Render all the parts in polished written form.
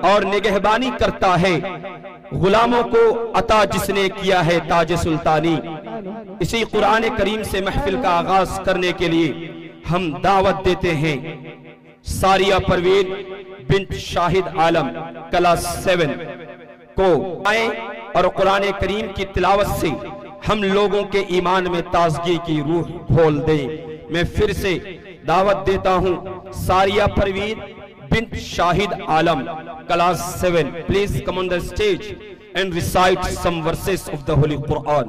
और निगहबानी करता है। गुलामों को अता जिसने किया है ताज सुल्तानी। इसी कुरान करीम से महफिल का आगाज करने के लिए हम दावत देते हैं सारिया परवीन बिन्त शाहिद आलम क्लास 7 को आए और कुरान करीम की तिलावत से हम लोगों के ईमान में ताजगी की रूह खोल दें। मैं फिर से दावत देता हूं सारिया Parveen bint Shahid Alam class 7, please come on the stage and recite some verses of the Holy Quran.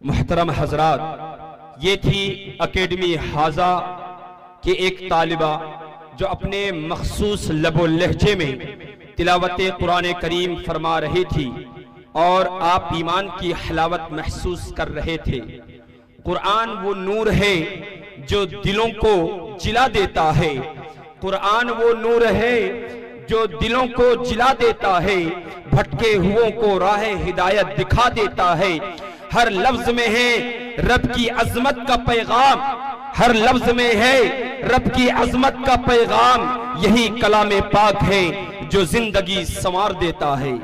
मुहतरम हजरात, ये थी अकेडमी हाजा की एक तालिबा जो अपने मखसूस लबो लहजे में तिलावत कुरान करीम फरमा रही थी और आप ईमान की हलावत महसूस कर रहे थे। कुरान वो नूर है जो दिलों को जिला देता है। कुरान वो नूर है जो दिलों को जिला देता है, भटके हुओं को राह हिदायत दिखा देता है। हर लफ्ज में है रब की अजमत का पैगाम, हर लफ्ज में है रब की अजमत का पैगाम। यही कलाम पाक है जो जिंदगी संवार देता है।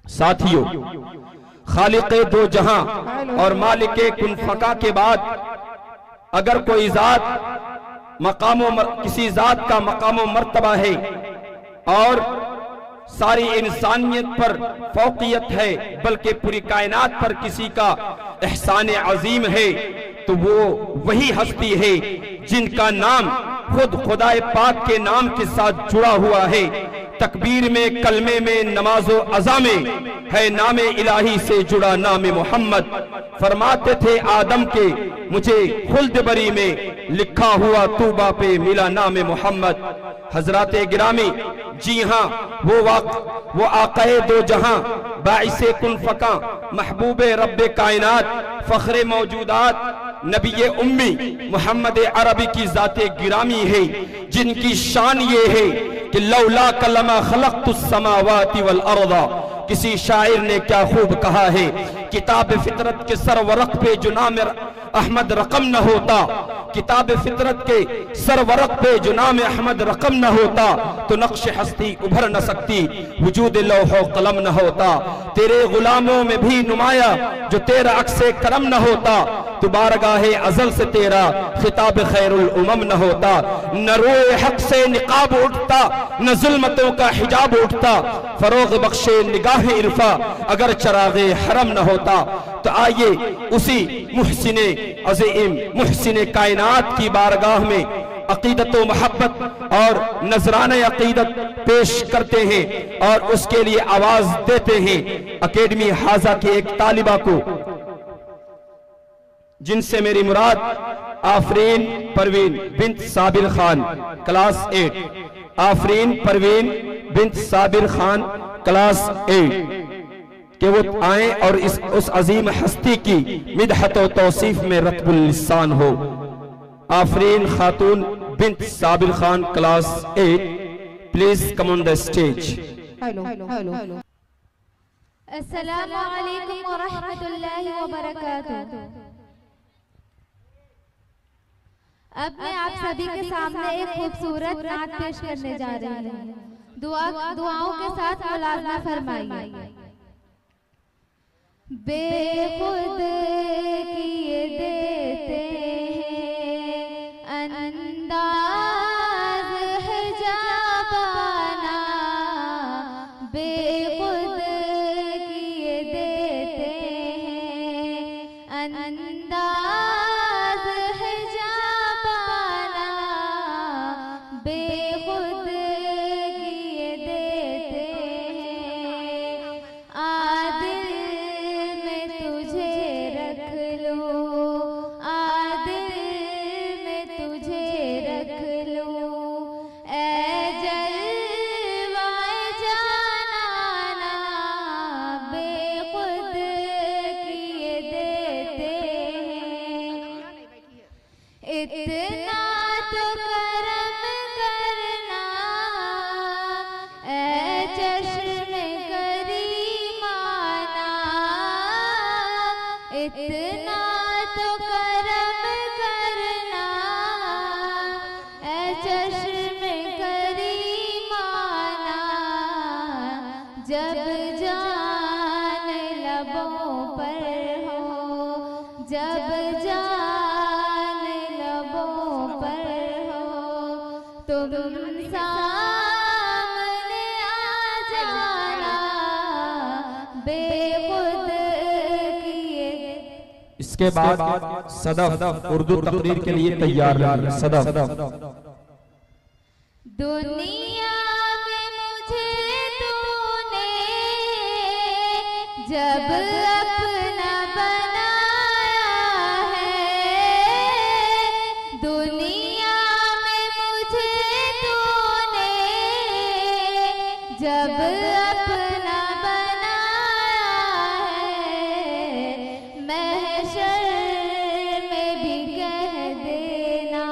साथियों, खालिक़े दो जहां और मालिके कुन फका के बाद अगर कोई जात किसी जात का मकामो मर्तबा है और सारी इंसानियत पर फौकियत है, बल्कि पूरी कायनात पर किसी का एहसान अजीम है, तो वो वही हस्ती है जिनका नाम खुद खुदाए पाक के नाम के साथ जुड़ा हुआ है। तकबीर में, कलमे में, नमाजो अज़ा में है नामे इलाही से जुड़ा नामे मोहम्मद। फरमाते थे आदम के मुझे खुल्द बरी में लिखा हुआ तूबा पे मिला नामे मोहम्मद। हजराते गिरामी, जी हाँ, वो आक़ाए दो जहां बाइसे कुन फका महबूबे रब्बे कायनात फख्रे मौजूदात नबी उम्मी मोहम्मद अरबी की जाते गिरामी है, जिनकी शान ये है कि लौला कलमा खलक़तुस समावाति वल अर्दा। किसी शायर ने क्या खूब कहा है, किताब फितरत के सरवरक पे जो नाम अहमद रकम न होता, किताब फितरत के सरवरक पे जो नाम अहमद रकम न होता, तो नक्श हस्ती उभर न सकती, वजूद लौहो कलम न होता। तेरे गुलामों में भी नुमाया जो तेरा अक्से करम न होता, तो बारगाहे अजल से तेरा खिताब खैरुल उमम न होता। न रोए हक से निकाब उठता, न जुल्मतों का हिजाब उठता, फरोग बख्शे निगाह इरफा अगर चरागे हरम न होता। तो आइए उसी मुहसिने अज़ीम मुहसिने कायनात की बारगाह में अकीदत व मोहब्बत और नजराने अकीदत पेश करते हैं और उसके लिए आवाज देते हैं अकेडमी हाजा की एक तालिबा को, जिनसे मेरी मुराद आफरीन परवीन बिन्त साबिर खान क्लास 8, आफरीन परवीन बिन्त साबिर खान क्लास 8 कि वो आए और उस अजीम हस्ती की मिदहत व तौसीफ में रत्बुल लिसान हो। आफरीन खातून bint Sabir Khan class 8, please come on the stage. अस्सलामु अलैकुम व रहमतुल्लाहि व बरकातुहू। अब मैं आप सभी के सामने एक खूबसूरत नात पेश करने जा रही हूँ। दुआओं के साथ मुलाज़मा फरमाइए। बेखुद किए देते हैं अंदाज है जाबाना, बेखुद किए देते हैं अंदाज है जाबाना, बेखुद किए देते हैं। आदिल में तुझे रख लूं, आदिल में तुझे रख लूं, ऐ जलवाए जानाना, बेखुद किए देते हैं। इतना तो करम करना ऐ चश्मे करीमाना, इतना तो करम करना ऐ चश्मे करीमाना, जब जान लबों पर हो, जब जान लबों पर हो, तुम सामने आ जाना, बेखुद किए। इसके बाद सदफ उर्दू तकरीर के लिए तैयार रहिए। सदफ। दुनिया में मुझे तूने जब अपना बनाया है, दुनिया में मुझे तूने जब अपना बनाया है, महशर में भी कह देना,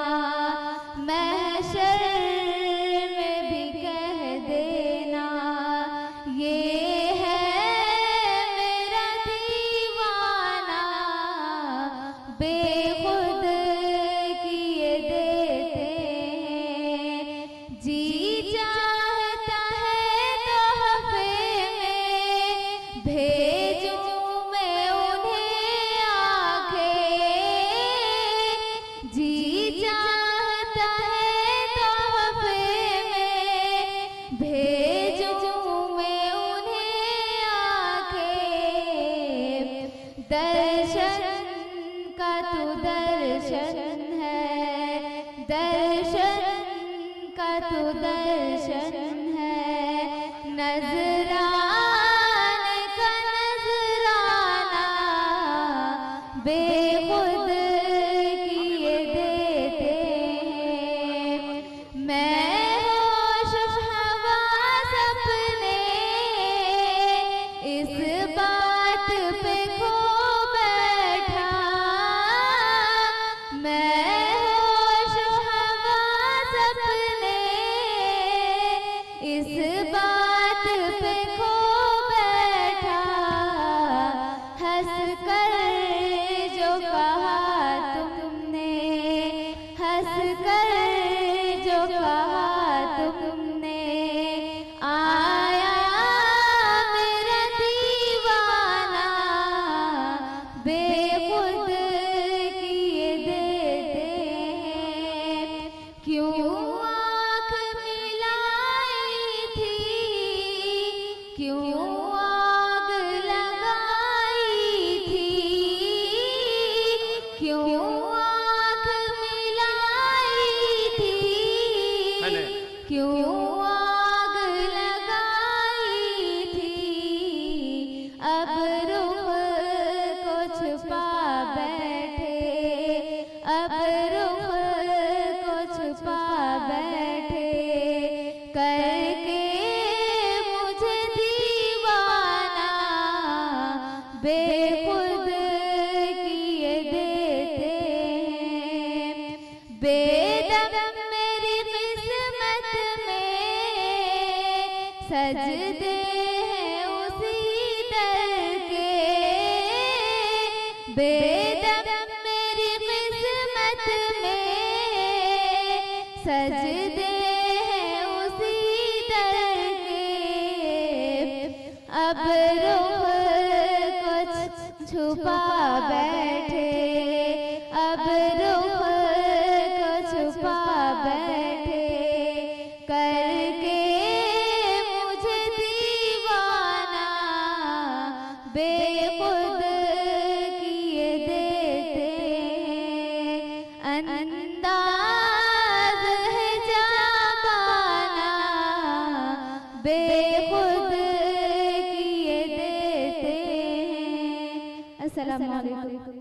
महशर में भी कह देना, ये है मेरा दीवाना, बेखुद किए देते हैं। जी चाहता है तोहफे में भेजूं मैं उन्हें आंखें, जी चाहता है तोहफे में भेजूं मैं उन्हें आंखें, दर्शन का तू दर्शन है, दर्शन का तू दर्शन है, नजराने का नजराना, बेखुद किए देते हैं। मैं होश हवास अपने इस बात पे खो बैठा, मैं होश हवास अपने इस बात पे खो बैठा, हंस कर जो कहा तुमने, हंस कर जो कहा तुमने, आया मेरा दीवाना, बेखुद किए देते हैं। क्यों आँख मिलाई थी, क्यों आग लगाई थी, क्यों आँख मिलाई थी, क्यों आग लगाई थी, अब रुख को छुपा बैठे, अब रुख को छुपा बैठे, करके मुझे दीवाना, बेखुद किए देते हैं। बेदम मेरी किस्मत में सजदे हैं उसी दर के, बेदम मेरी किस्मत में सजदे हैं उसी दर के, अब रुख कुछ छुपा बैठे, अब रुख को छुपा बैठे, करके मुझे दीवाना बेखुद किए देते हैं। अंदाज है जाबाना बेखुद किए देते हैं। अस्सलाम वालेकुम।